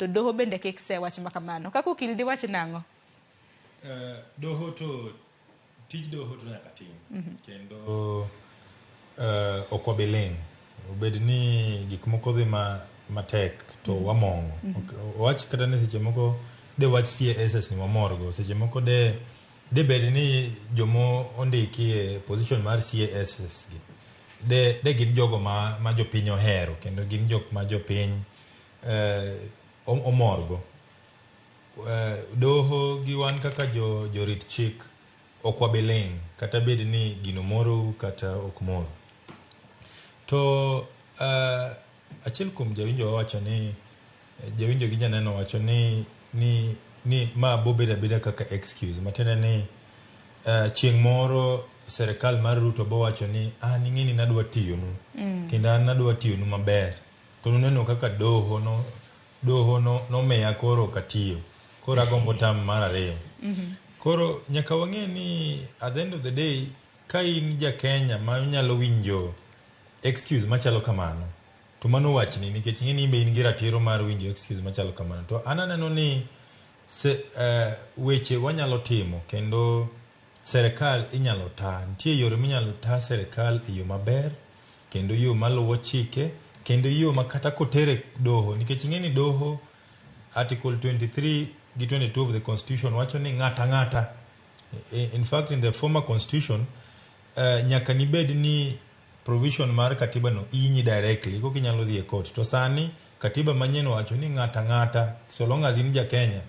to doho bende kik se wach makamano. Kako okil di wach nang'o? Doho to tij doho to nyaka tim. Kendo okwabi ling. Obed ni gik moko dhi matek to wamong'o. Wach kata ni seche moko de wach CSS ni wamorgo. Seche moko de bed ni jomo ondiki e position mar CSS gi. De gin jogo ma jopiny ohero kendo gin jok ma jopiny omorgo. Doho gi wan kaka jorit chik okwabi ling kata bed ni gino moro kata ok moro. To achiel kuom jawinjo wacho ni jawinjo gi janeno wacho ni ma bobedo abeda kaka excuse matene ni chieng' moro serikal mar Ruto bo wacho ni ing'eni nadwa tiyonu kendo nadwa tiyonu maber to nuneno kaka doho no meya koro katiyo koro agombo tam mar ariyo. Koro nyaka wang'e ni at the end of the day ka in ja Kenya ma nyalo winjo excuse machalo kamano to mano wachni nikech ing'eni imbe in gi ratiro mar winjo excuse machalo kamano to ananeno ni weche wanyalo timo kendo serikal inyalo ta nitie yore minyalo ta serikal e yo maber kendo yo maluwo chike kendo yo makata kotere doho nikech ing'eni doho article 23 gi 22 of the constitution wacho ni ng'ata in fact in the former constitution nyaka nibed ni provision mar katiba no inyi directly kok inyalo dhi e court to sani katiba manyien wacho ni ng'ata so long as in ja Kenya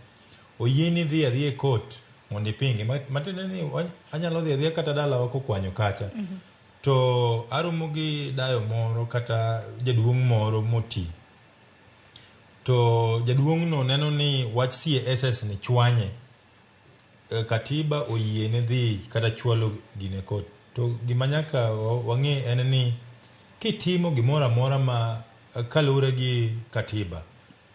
oyieni dhi e court mondo ipingi matende ni anyalo dhi kata dala wako kwanyo kacha to aromo gi dayo moro kata jaduong' moro moti to jaduong' no neno ni wach CSS ni chwanye katiba oyiene dhi kata chwalo gine court to gima nyaka wang'e en ni kitimo gimoro amora ma kalure gi katiba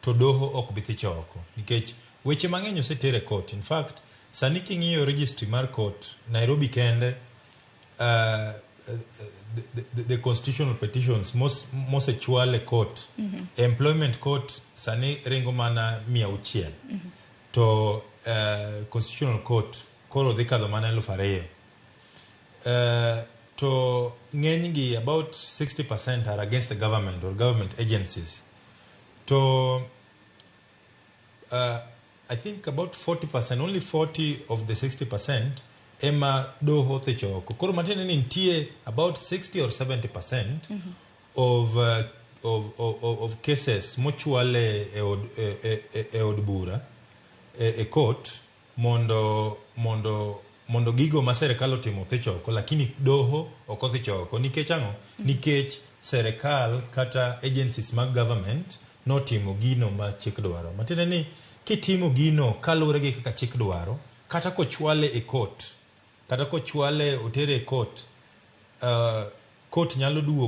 to doho ok bi thicho oko nikech weche mang'eny osetere court. In fact sani king'iyo registry mar court Nairobi kende the constitutional petitions mosechwale court employment court sani ringo mana 600 to constitutional court koro dhi kadho mana 2,000 to ng'enygi about 60% are against the government or government agencies to I think about 40%, only 40 of the 60% ema doho thicho oko. Koro matene ni nitie about 60 or 70% of cases mochwale e od bura e court mondo gigo ma serikal otimo thicho oko lakini doho ok othicho oko nikech ang'o nikech serikal kata agencies mag government notimo gino ma chik dwaro matene ni kitimo gino kalure gi kaka chik dwaro kata kochwale e court kata kochwale otere e court court nyalo duogo